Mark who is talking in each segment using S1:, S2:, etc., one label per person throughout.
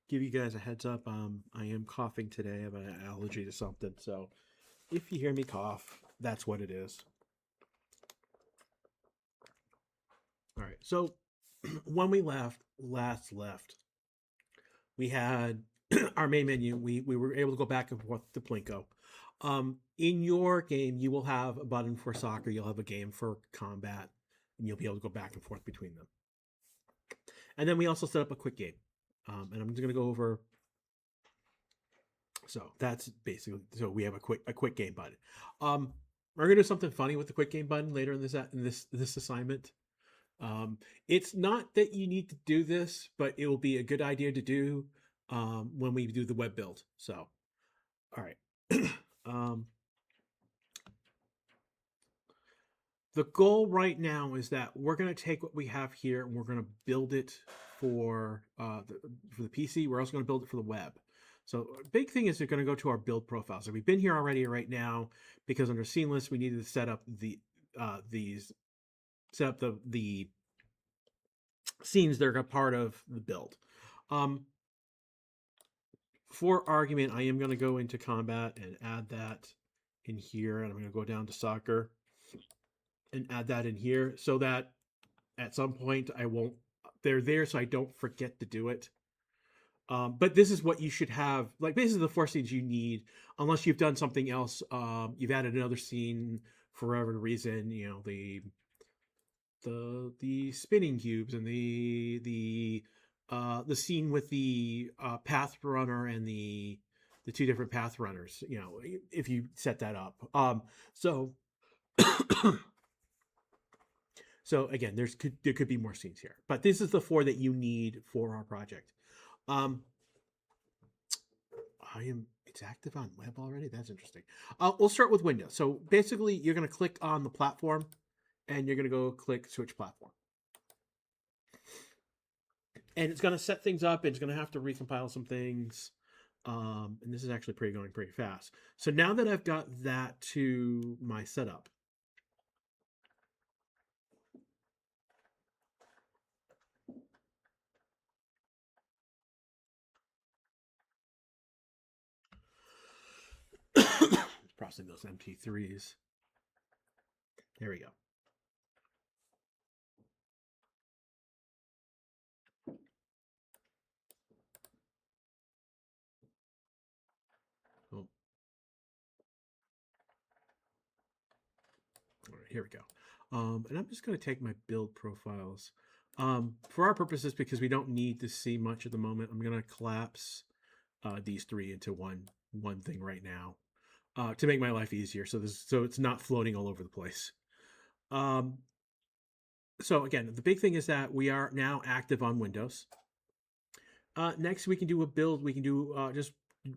S1: give you guys a heads up. I am coughing today. I have an allergy to something, so if you hear me cough, that's what it is. All right. So when we left, we had our main menu. We were able to go back and forth to Plinko. In your game, you will have a button for soccer. You'll have a game for combat, and you'll be able to go back and forth between them. And then we also set up a quick game. And I'm just going to go over. So that's basically, so we have a quick game button. We're gonna do something funny with the quick game button later in this assignment. It's not that you need to do this, but it will be a good idea to do when we do the web build. So, all right. The goal right now is that we're going to take what we have here and we're going to build it for the PC. We're also going to build it for the web. So big thing is we're going to go to our build profile. So we've been here already right now because under seamless we needed to set up the scenes that are a part of the build. For argument, I am going to go into combat and add that in here, and I'm going to go down to soccer and add that in here so that at some point they're there so I don't forget to do it. But this is what you should have, like basically the 4 scenes you need, unless you've done something else. You've added another scene for whatever reason, the spinning cubes and the scene with the path runner and the 2 different path runners, if you set that up. So So again, there could be more scenes here, but this is the 4 that you need for our project. It's active on web already. That's interesting. We'll start with Windows. So basically, you're going to click on the platform, and you're going to go click Switch Platform, and it's going to set things up. It's going to have to recompile some things, and this is actually going pretty fast. So now that I've got that to my setup. Processing those MP3s. There we go. Oh. All right, here we go. And I'm just going to take my build profiles. For our purposes, because we don't need to see much at the moment, I'm going to collapse these 3 into one thing right now to make my life easier. So it's not floating all over the place. So again, the big thing is that we are now active on Windows. Next, we can do a build. We can do just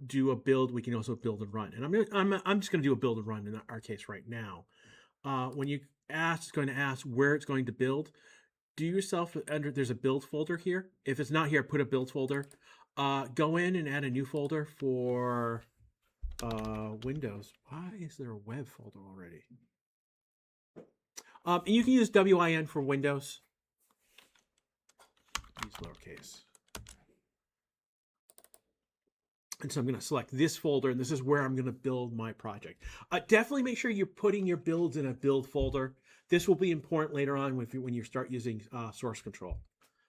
S1: do a build. We can also build and run. And I'm just going to do a build and run in our case right now. When you it's going to ask where it's going to build. Do yourself there's a build folder here. If it's not here, put a build folder. Go in and add a new folder for Windows. Why is there a web folder already? And you can use WIN for Windows. Use lowercase. And so I'm going to select this folder, and this is where I'm going to build my project. Definitely make sure you're putting your builds in a build folder. This will be important later on when you start using source control.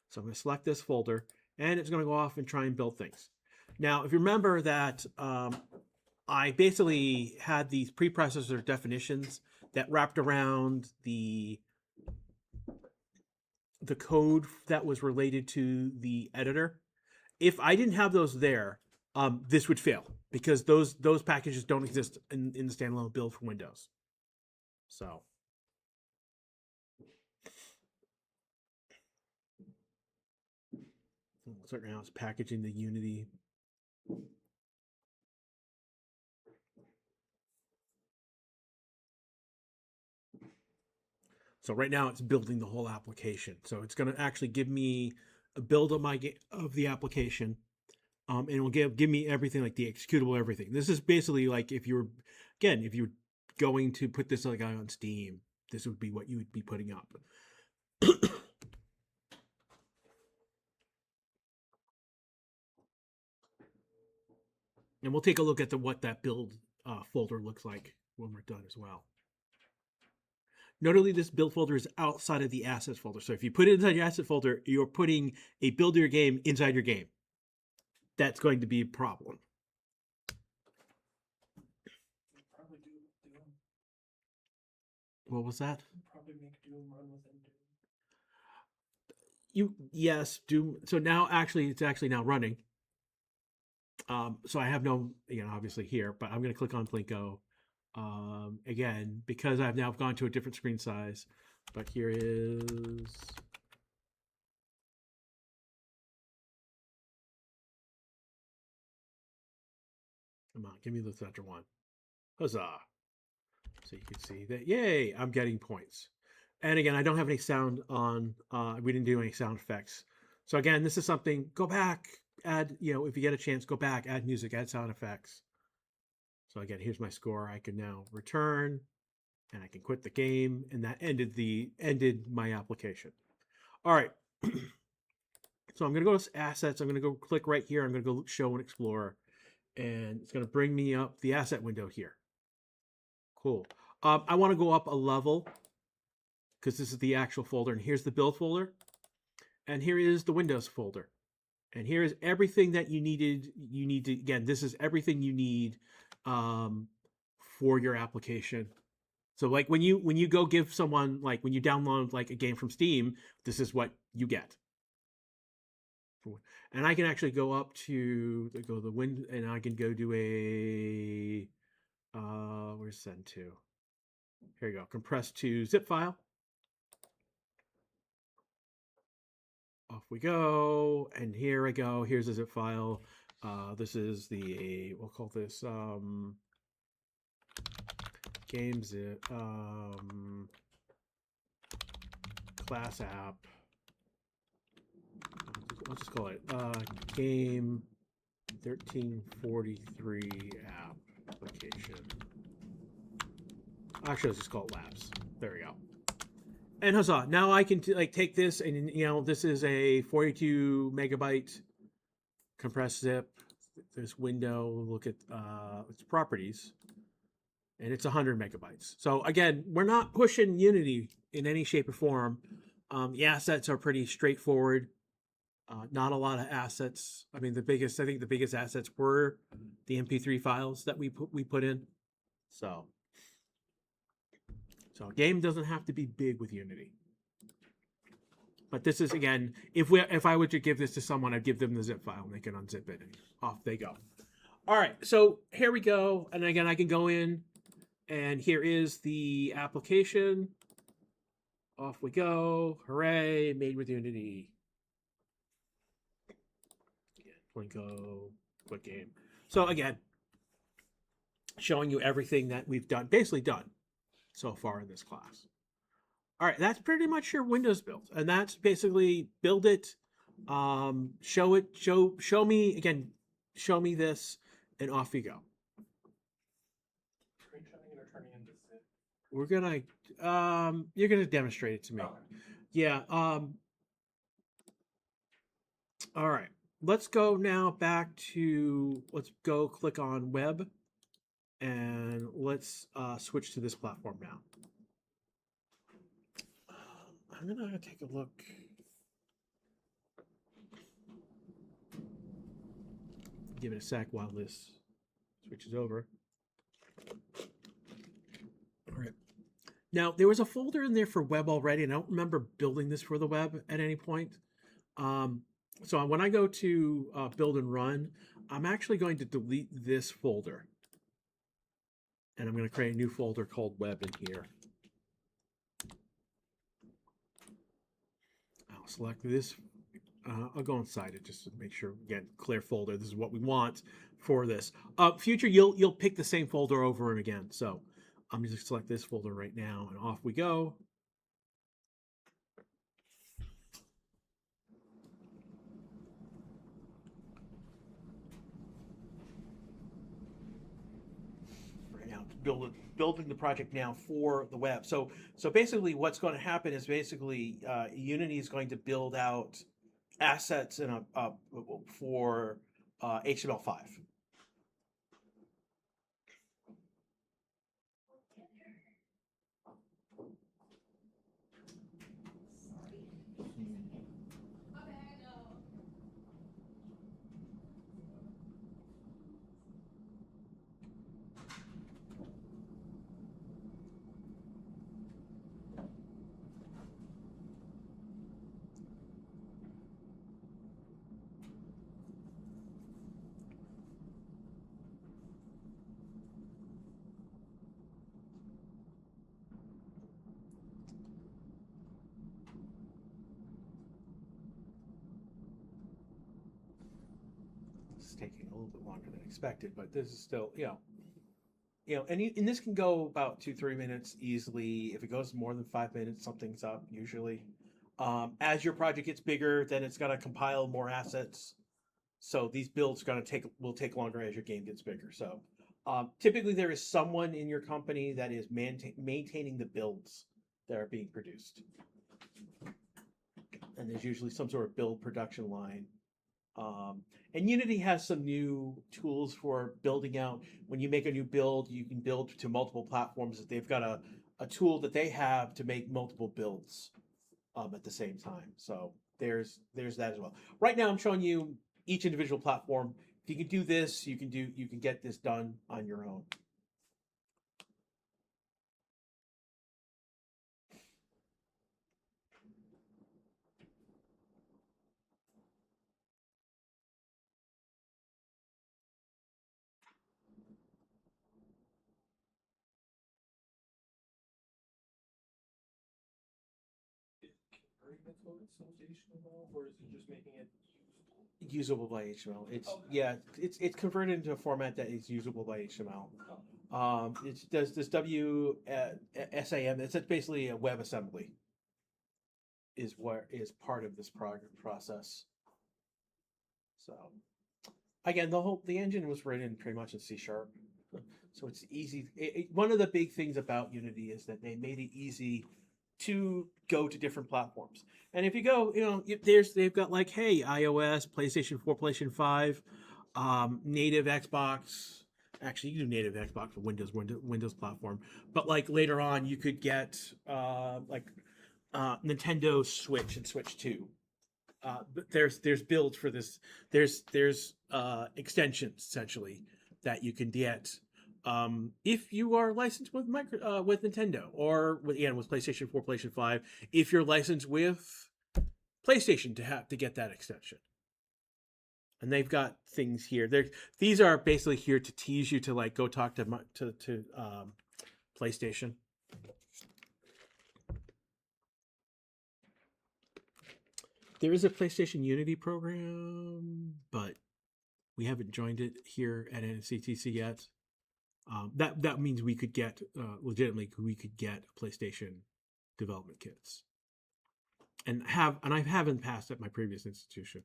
S1: So I'm going to select this folder, and it's going to go off and try and build things. Now, if you remember that I basically had these preprocessor definitions that wrapped around the code that was related to the editor. If I didn't have those there, this would fail because those packages don't exist in the standalone build for Windows. So right now it's packaging the Unity. So right now it's building the whole application. So it's going to actually give me a build of the application. And it will give me everything, like the executable, everything. This is basically like if you're going to put this like on Steam, this would be what you would be putting up. And we'll take a look at what that build folder looks like when we're done as well. Notably, this build folder is outside of the assets folder. So if you put it inside your asset folder, you're putting a build your game inside your game. That's going to be a problem.
S2: Probably Doom.
S1: What was that?
S2: Probably make Doom run within Doom.
S1: Yes, Doom. So now it's actually now running. So I have no, obviously here, but I'm going to click on Plinko. Again, because I've now gone to a different screen size, but here is, come on, give me the center one. Huzzah. So you can see that, yay, I'm getting points. And again, I don't have any sound on, we didn't do any sound effects. So again, this is something, go back, add, if you get a chance, go back, add music, add sound effects. So again, here's my score. I can now return and I can quit the game, and that ended my application. All right. So I'm going to go to assets. I'm going to go click right here. I'm going to go show and explore, and it's going to bring me up the asset window here. Cool. I want to go up a level because this is the actual folder, and here's the build folder, and here is the Windows folder, and here is everything that you needed. You need to, again, this is everything you need for your application. So like when you go give someone, like when you download like a game from Steam, this is what you get. And I can actually go up to the wind, and I can go do a where's send to? Here you go. Compress to zip file. Off we go, and here I go. Here's a zip file. This is we'll call this game zip class app. I'll just call it game 1343 application. Actually, let's just call it labs. There we go. And huzzah! Now I can take this, and this is a 42 megabyte compressed zip. This window, look at its properties, and it's 100 megabytes. So again, we're not pushing Unity in any shape or form. The assets are pretty straightforward. Not a lot of assets. I mean, I think the biggest assets were the MP3 files that we put in. So a game doesn't have to be big with Unity. But this is, again, if I were to give this to someone, I'd give them the zip file and they can unzip it and off they go. All right, so here we go. And again, I can go in, and here is the application. Off we go. Hooray, made with Unity. Plinko, quick game. So again, showing you everything that we've basically done so far in this class. All right, that's pretty much your Windows build, and that's basically build it, show me again, show me this, and off you go.
S2: Screenshotting it or turning into zip?
S1: We're gonna, you're gonna demonstrate it to me.
S2: Okay.
S1: Yeah. All right. Let's go now back to, let's go click on web, and let's switch to this platform now. I'm gonna take a look. Give it a sec while this switches over. All right. Now, there was a folder in there for web already, and I don't remember building this for the web at any point. So when I go to build and run, I'm actually going to delete this folder. And I'm going to create a new folder called web in here. I'll select this. I'll go inside it just to make sure, again, clear folder. This is what we want for this. Future, you'll pick the same folder over and again. So I'm just going to select this folder right now, and off we go. Building the project now for the web. So basically what's going to happen is basically Unity is going to build out assets in for HTML5. is taking a little bit longer than expected, but this is still, and this can go about 2-3 minutes easily. If it goes more than 5 minutes, something's up usually. As your project gets bigger, then it's got to compile more assets. So these builds will take longer as your game gets bigger. So typically there is someone in your company that is maintaining the builds that are being produced, and there's usually some sort of build production line. And Unity has some new tools for building out. When you make a new build, you can build to multiple platforms. They've got a tool that they have to make multiple builds at the same time. So there's that as well. Right now, I'm showing you each individual platform. If you can do this, you can get this done on your own.
S2: Converting it to HTML, or is it just making it usable?
S1: Usable by HTML. It's
S2: Okay.
S1: yeah, it's converted into a format that is usable by HTML. It does this SAM. It's basically a WebAssembly. Is what is part of this process. So again, the engine was written pretty much in C#, so it's easy. One of the big things about Unity is that they made it easy to go to different platforms. And if you go, they've got like, hey, iOS, PlayStation 4, PlayStation 5, native Xbox. Actually, you do native Xbox for Windows platform, but like later on, you could get Nintendo Switch and Switch 2. There's builds for this. There's extensions essentially that you can get if you are licensed with with Nintendo or with PlayStation 4, PlayStation 5. If you're licensed with PlayStation to get that extension, and they've got things here. These are basically here to tease you to like go talk to PlayStation. There is a PlayStation Unity program, but we haven't joined it here at NCTC yet. That means we could get legitimately PlayStation development kits, and I haven't passed at my previous institution.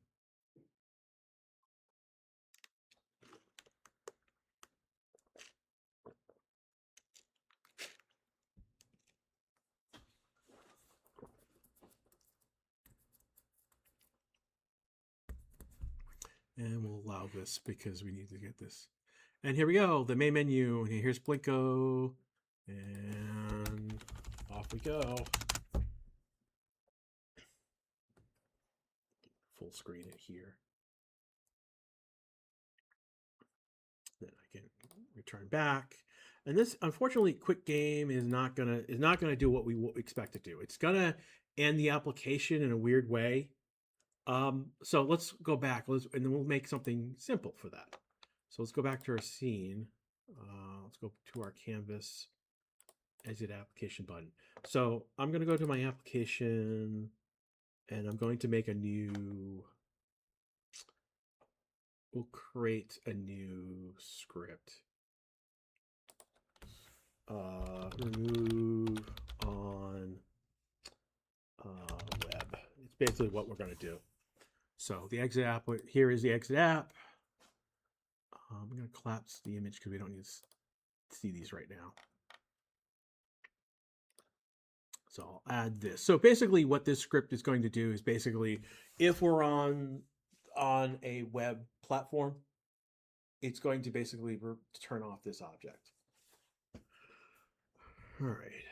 S1: And we'll allow this because we need to get this. And here we go, the main menu. And here's Blinko, and off we go. Full screen it here. Then I can return back. And this, unfortunately, quick game is not gonna do what we expect it to do. It's gonna end the application in a weird way. So let's go back. And then we'll make something simple for that. So let's go back to our scene. Let's go to our canvas, exit application button. So I'm going to go to my application, and I'm going to make we'll create a new script. Remove on web. It's basically what we're going to do. So the exit app, here is the exit app. I'm going to collapse the image because we don't need to see these right now. So I'll add this. So basically what this script is going to do is basically, if we're on a web platform, it's going to basically turn off this object. All right.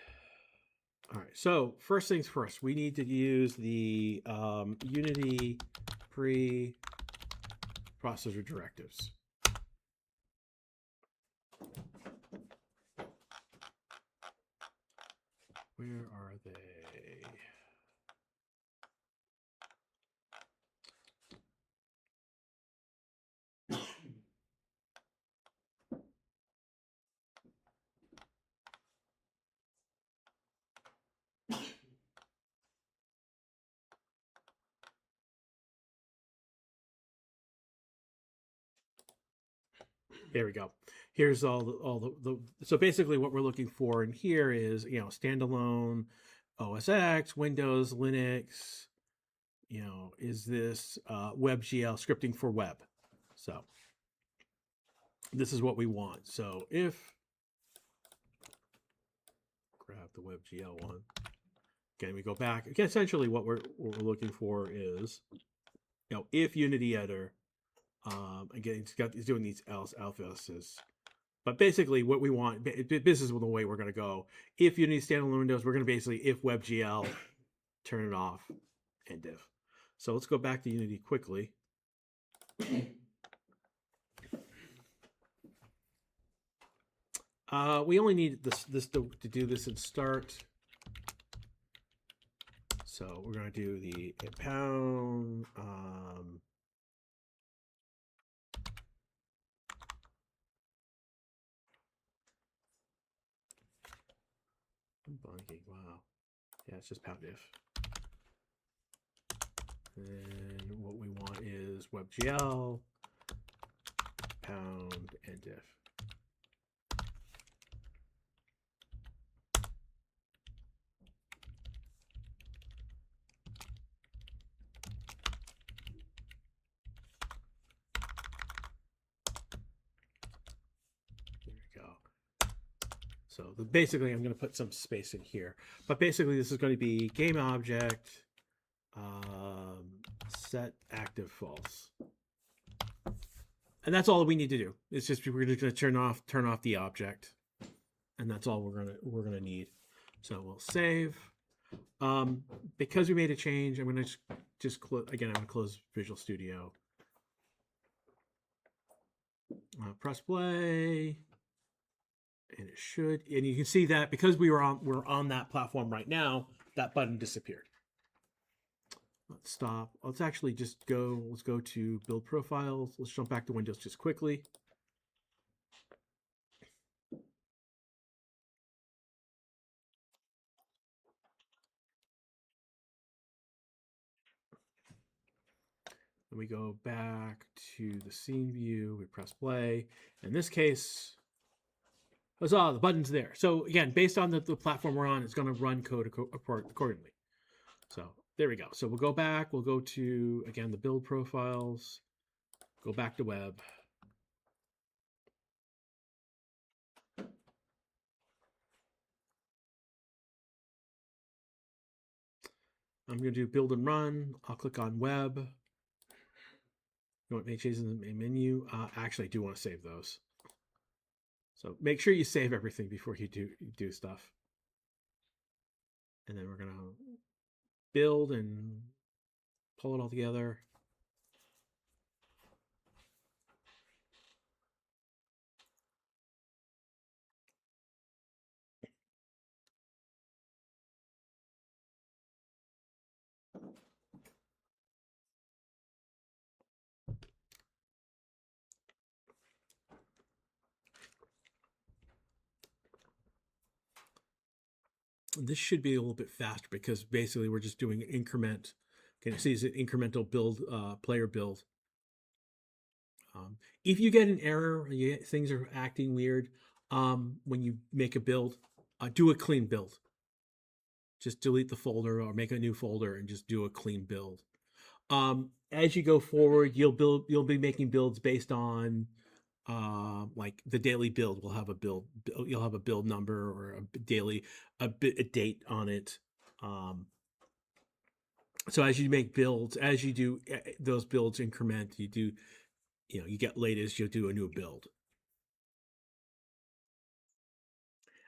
S1: So first things first, we need to use the Unity pre-processor directives. Where are they? There we go. Here's all the so basically what we're looking for in here is, standalone OS X, Windows, Linux, is this WebGL scripting for web. So this is what we want. So if grab the WebGL one. Again, we go back. Again, essentially what we're looking for is, if Unity Editor, again, it's doing these alphas. But basically what we want, this is the way we're going to go. If Unity standalone Windows, we're going to basically, if WebGL, turn it off, and div. So let's go back to Unity quickly. We only need this to do this in start. So we're going to do the pound. I'm blanking. Wow. Yeah, it's just pound if. And what we want is WebGL, pound, and diff. There we go. So basically, I'm going to put some space in here. But basically, this is going to be game object, set active false. And that's all we need to do. It's just we're going to turn off the object, and that's all we're gonna need. So we'll save. Because we made a change, I'm going to just close again. I'm going to close Visual Studio. Press play, and it should. And you can see that because we're on that platform right now, that button disappeared. Let's stop. Let's actually just go. Let's go to build profiles. Let's jump back to Windows just quickly. And we go back to the scene view. We press play. In this case, huzzah, the button's there. So again, based on the platform we're on, it's going to run code accordingly. So there we go. So we'll go back. We'll go to, again, the build profiles. Go back to web. I'm going to do build and run. I'll click on web. You want to make changes in the main menu? Actually, I do want to save those. So make sure you save everything before you do stuff. And then we're going to build and pull it all together. This should be a little bit faster because basically we're just doing an increment. Can you see it's an incremental build, player build. If you get an error, things are acting weird, when you make a build, do a clean build. Just delete the folder or make a new folder and just do a clean build. As you go forward, you'll be making builds based on like the daily build will have a build. You'll have a build number or a date on it. So as you make builds, as you do those builds increment, you get latest, you'll do a new build.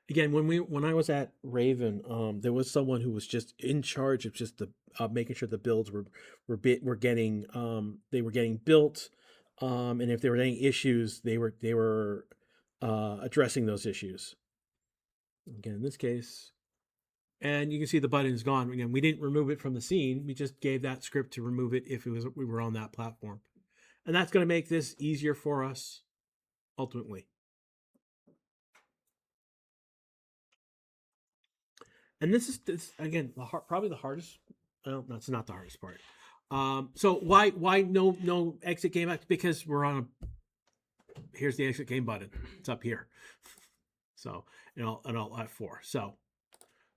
S1: Again, when I was at Raven, there was someone who was just in charge of just the making sure the builds were getting built, and if there were any issues, they were addressing those issues. Again, in this case, and you can see the button is gone. Again, we didn't remove it from the scene. We just gave that script to remove it if we were on that platform, and that's going to make this easier for us ultimately. And this is again probably the hardest. Well, that's not the hardest part. So why no exit game? Because we're on here's the exit game button. It's up here. So, and I'll F4. So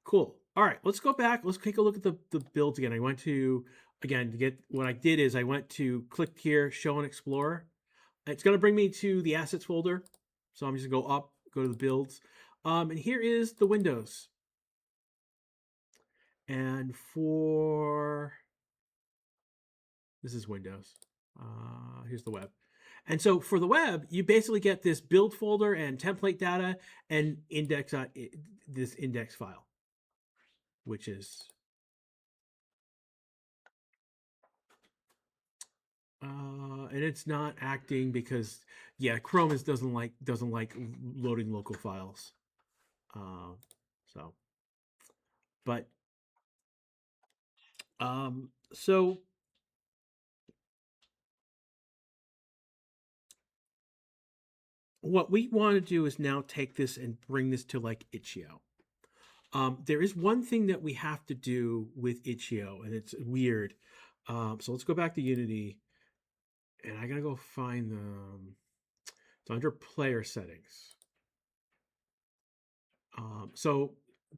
S1: cool. All right, let's go back. Let's take a look at the builds again. I went to, again, to get, what I did is I went to click here, show and explore. It's going to bring me to the assets folder. So I'm just going to go up, go to the builds. And here is the Windows. And this is Windows. Here's the web. And so for the web, you basically get this build folder and template data and this index file, which is and it's not acting because Chrome doesn't like loading local files. So what we want to do is now take this and bring this to like Itch.io. There is one thing that we have to do with Itch.io, and it's weird. So let's go back to Unity, and I gotta go find them. It's under player settings. So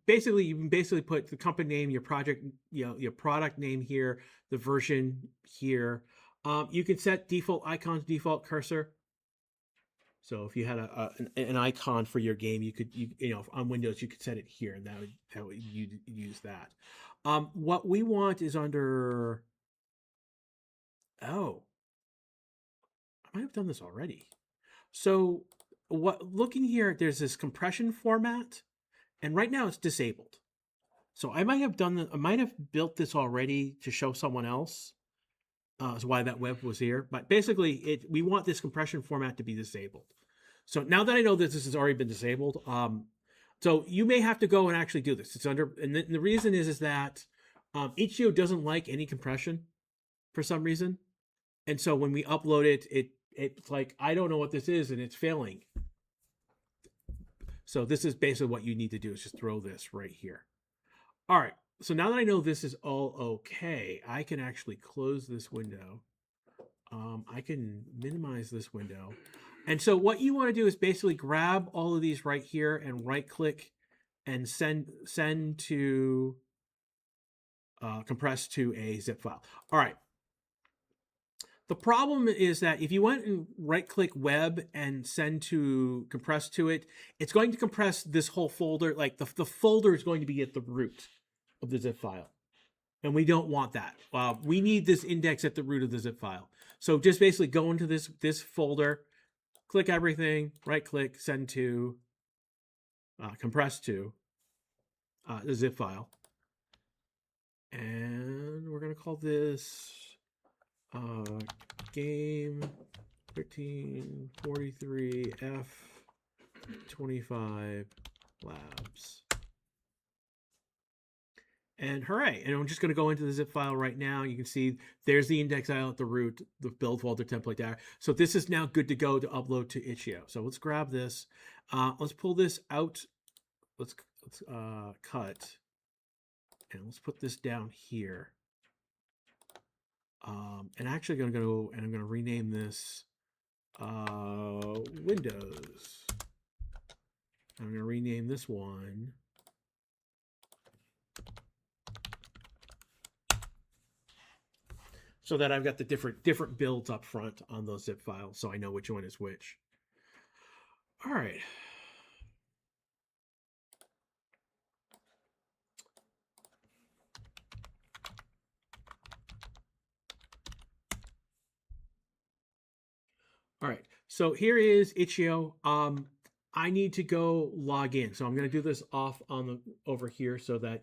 S1: basically, you can put the company name, your project, your product name here, the version here. You can set default icons, default cursor. So if you had an icon for your game, you could on Windows you could set it here, and that would you'd use that. What we want is under. Oh, I might have done this already. So looking here, there's this compression format, and right now it's disabled. So I might have built this already to show someone else. Is why that web was here. But basically, we want this compression format to be disabled. So now that I know that this has already been disabled, so you may have to go and actually do this. It's under, and the reason is that Itch.io doesn't like any compression for some reason, and so when we upload it, it's like I don't know what this is, and it's failing. So this is basically what you need to do is just throw this right here. All right. So now that I know this is all okay, I can actually close this window. I can minimize this window. And so what you want to do is basically grab all of these right here and right click and send to compress to a zip file. All right. The problem is that if you went and right click web and send to compress to it, it's going to compress this whole folder. Like the folder is going to be at the root of the zip file. And we don't want that. We need this index at the root of the zip file. So just basically go into this folder, click everything, right click, send to, compress to the zip file. And we're going to call this game 1343 F25 labs. And hooray. And I'm just going to go into the zip file right now. You can see there's the index file at the root, the build folder template there. So this is now good to go to upload to Itch.io. So let's grab this. Let's pull this out. Let's cut. And let's put this down here. And actually going to go and I'm going to rename this Windows. I'm going to rename this one so that I've got the different builds up front on those zip files, so I know which one is which. All right. All right. So here is Itch.io. I need to go log in, so I'm going to do this off over here so that.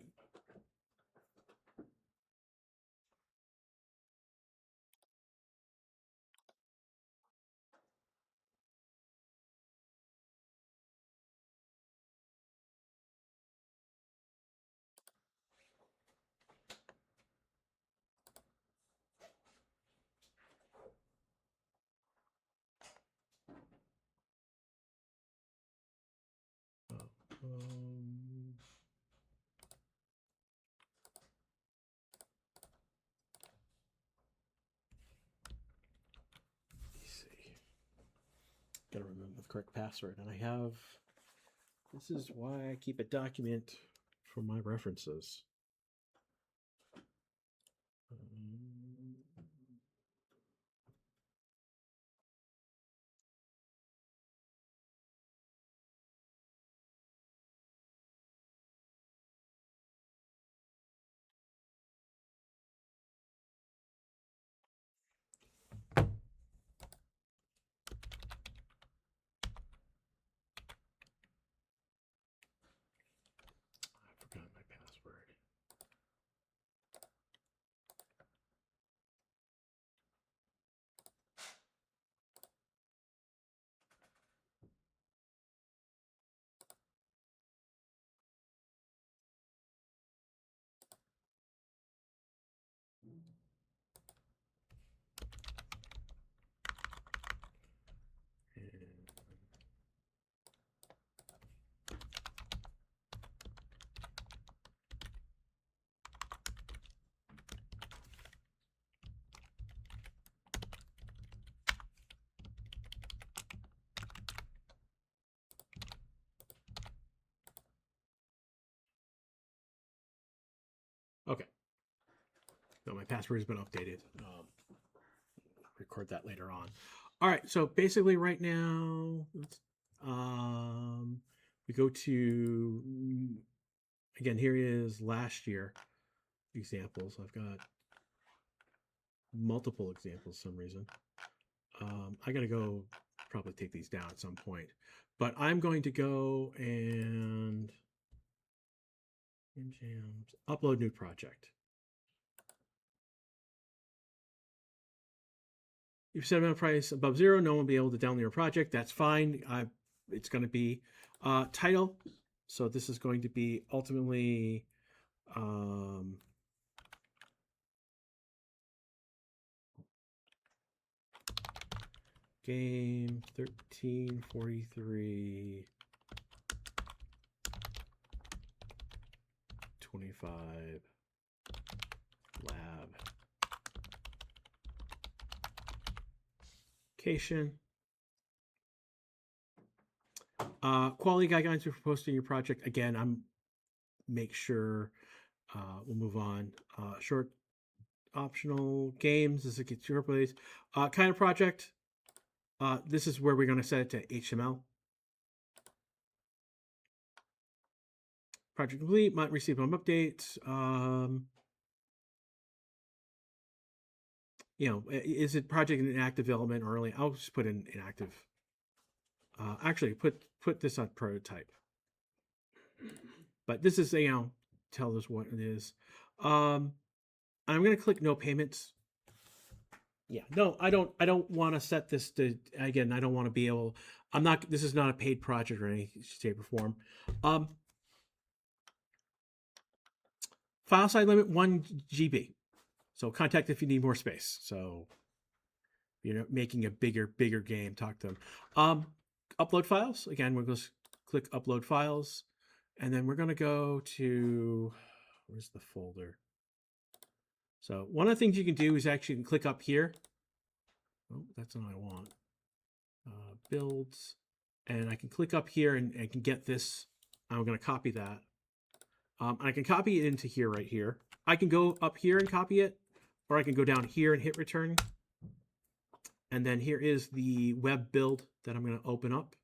S1: Let's see. Gotta remember the correct password. And I have, this is why I keep a document for my references. I forgot my password. Okay. No, my password has been updated. Record that later on. All right. So basically, right now, we go to again. Here is last year examples. I've got multiple examples for some reason. I got to go probably take these down at some point, but I'm going to go and upload new project. If you set amount price above 0, no one will be able to download your project. That's fine. It's going to be title. So this is going to be ultimately game 1343 25 lab location. Quality guidelines for posting your project. Again, make sure we'll move on. Short optional games as it gets your place. Kind of project. This is where we're going to set it to HTML. Project complete. Might receive some updates. Is it project in active development or early? I'll just put in inactive. Actually, put this on prototype. But this is, tell us what it is. I'm going to click no payments. Yeah, no, I don't want to set this to, again, I don't want to be able, this is not a paid project or any shape or form. File size limit 1 GB. So contact if you need more space. So, making a bigger game, talk to them. Upload files. Again, we're going to click upload files. And then we're going to go to, where's the folder? So one of the things you can do is actually click up here. Oh, that's not what I want. Builds. And I can click up here and I can get this. I'm going to copy that. I can copy it into here, right here. I can go up here and copy it, or I can go down here and hit return. And then here is the web build that I'm going to open up.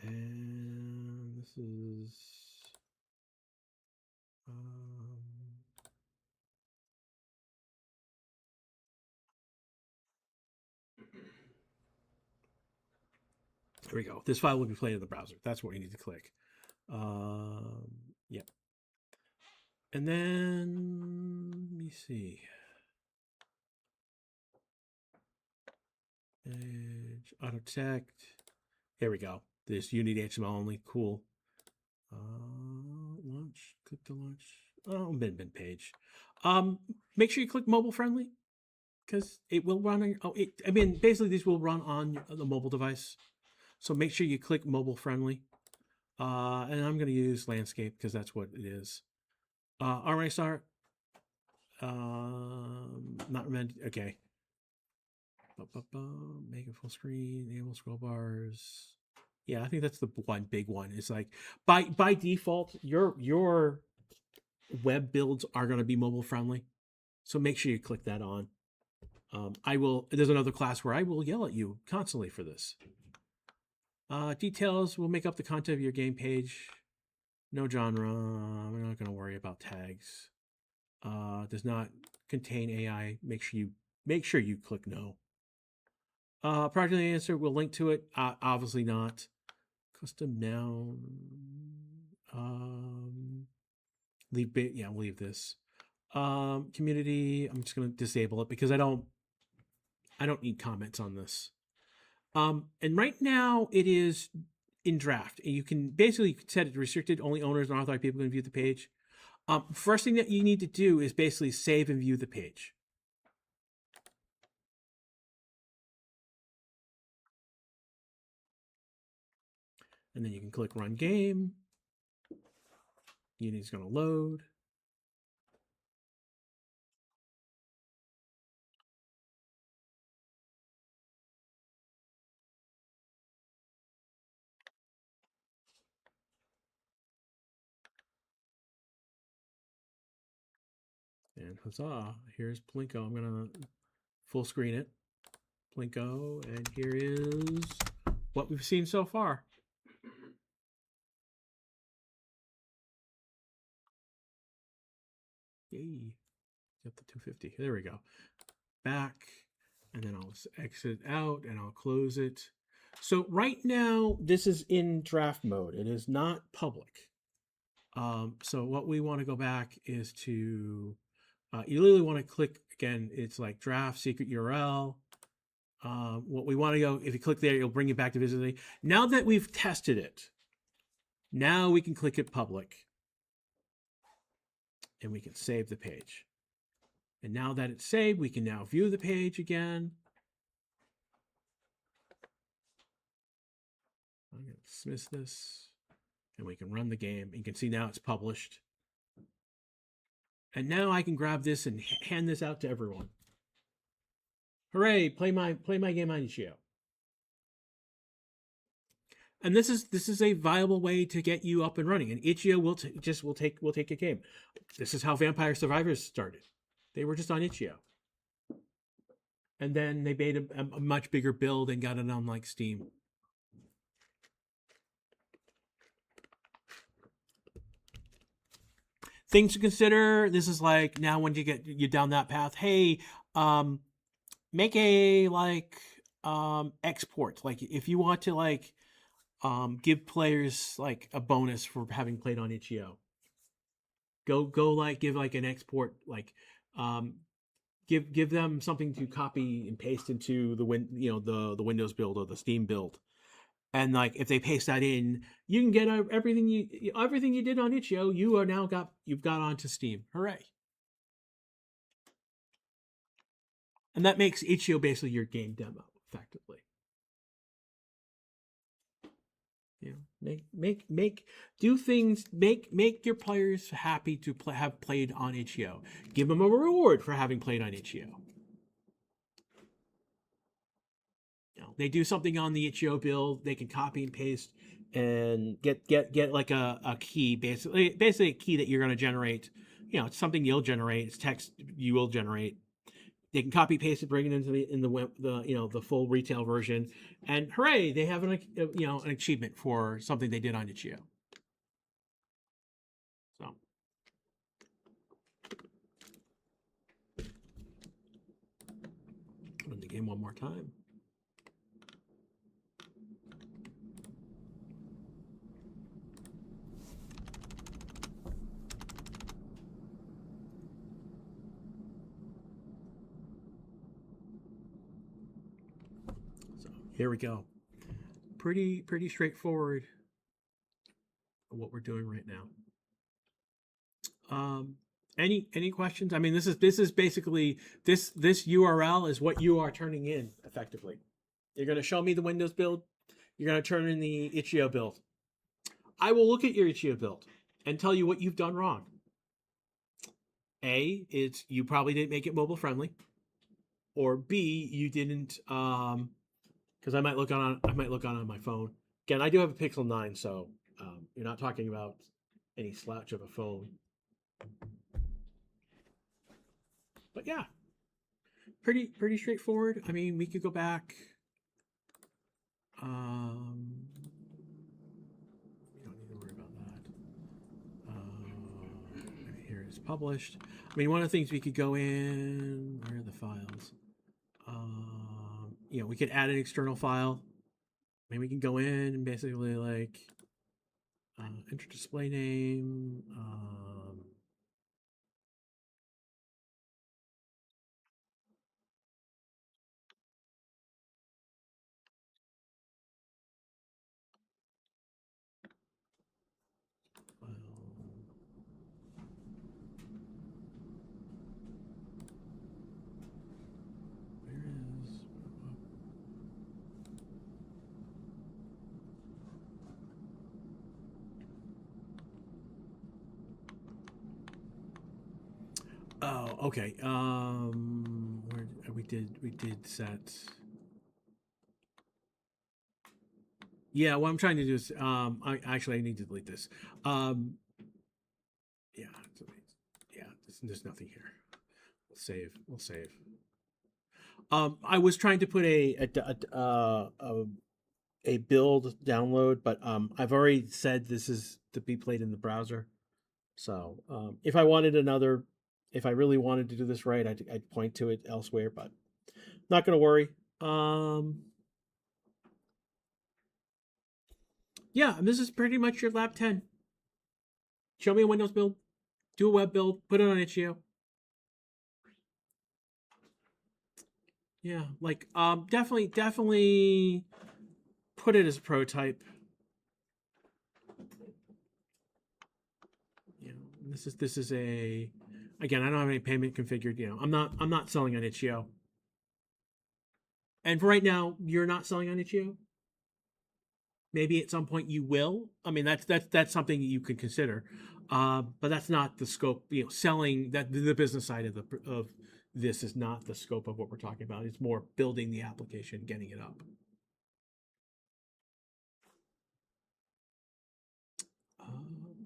S1: And this is there we go. This file will be played in the browser. That's what you need to click. Yep. And then let me see. Edge, auto detect. Here we go. This you need HTML only. Cool. Launch. Click to launch. Oh, bin page. Make sure you click mobile friendly because it will run. Basically these will run on the mobile device. So make sure you click mobile friendly. And I'm going to use landscape because that's what it is. All right, start. Not meant. Okay. Make it full screen. Enable scroll bars. Yeah, I think that's the one big one. It's like by default, your web builds are going to be mobile friendly, so make sure you click that on. I will. There's another class where I will yell at you constantly for this. Details will make up the content of your game page. No genre. We're not going to worry about tags. Does not contain AI. Make sure you click no. Project answer. We'll link to it. Obviously not. Custom noun. We'll leave this. Community. I'm just going to disable it because I don't need comments on this. And right now it is in draft. You can basically set it restricted. Only owners and authorized people can view the page. First thing that you need to do is basically save and view the page. And then you can click run game. Unity's going to load. And huzzah, here's Plinko. I'm going to full screen it. Plinko, and here is what we've seen so far. Yay. Get the 250. There we go. Back, and then I'll exit out and I'll close it. So right now, this is in draft mode. It is not public. So what we want to go back is to, you literally want to click, again, it's like draft secret URL. What we want to go, if you click there, it'll bring you back to visibility. Now that we've tested it, now we can click it public. And we can save the page. And now that it's saved, we can now view the page again. I'm going to dismiss this. And we can run the game. You can see now it's published. And now I can grab this and hand this out to everyone. Hooray, play my game on itch.io. And this is a viable way to get you up and running. And itch.io will take a game. This is how Vampire Survivors started. They were just on itch.io. And then they made a much bigger build and got it on like Steam. Things to consider. This is like now when you down that path. Hey, make a like export. Like if you want to like give players like a bonus for having played on itch.io. Go like give like an export like give them something to copy and paste into the the Windows build or the Steam build. And like if they paste that in, you can get everything you did on itch.io. You've got onto Steam. Hooray! And that makes itch.io basically your game demo, effectively. Do things. Make your players happy to have played on itch.io. Give them a reward for having played on itch.io. They do something on the itch.io build, they can copy and paste and get like a key, basically a key that you're going to generate. It's something you'll generate. It's text you will generate. They can copy paste it, bring it into the full retail version, and hooray! They have an achievement for something they did on itch.io. So. Run the game one more time. Here we go. Pretty straightforward what we're doing right now. Any questions? I mean, this is basically this URL is what you are turning in effectively. You're going to show me the Windows build. You're going to turn in the itch.io build. I will look at your itch.io build and tell you what you've done wrong. A, it's you probably didn't make it mobile friendly, or B, you didn't because I might look on my phone. Again, I do have a Pixel 9, so you're not talking about any slouch of a phone. But yeah, pretty straightforward. I mean, we could go back. We don't need to worry about that. Here it is published. I mean, one of the things we could go in. Where are the files? We could add an external file. Maybe we can go in and basically like enter display name. Where is? Oh, okay. Where we did set. Yeah, what I'm trying to do is I need to delete this. Yeah, yeah. There's nothing here. We'll save. We'll save. I was trying to put a build download, but I've already said this is to be played in the browser. So if I really wanted to do this right, I'd point to it elsewhere, but not going to worry. Yeah, and this is pretty much your lab 10. Show me a Windows build, do a web build, put it on itch.io. Yeah, like definitely put it as a prototype. This is a, again, I don't have any payment configured. I'm not selling on itch.io. And for right now, you're not selling on itch.io. Maybe at some point you will. I mean, that's something you could consider, but that's not the scope. Selling that the business side of this is not the scope of what we're talking about. It's more building the application, getting it up.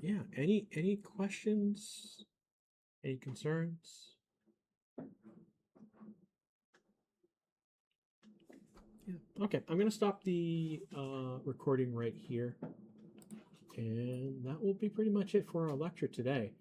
S1: Yeah. Any questions? Any concerns? Yeah. Okay. I'm gonna stop the recording right here, and that will be pretty much it for our lecture today.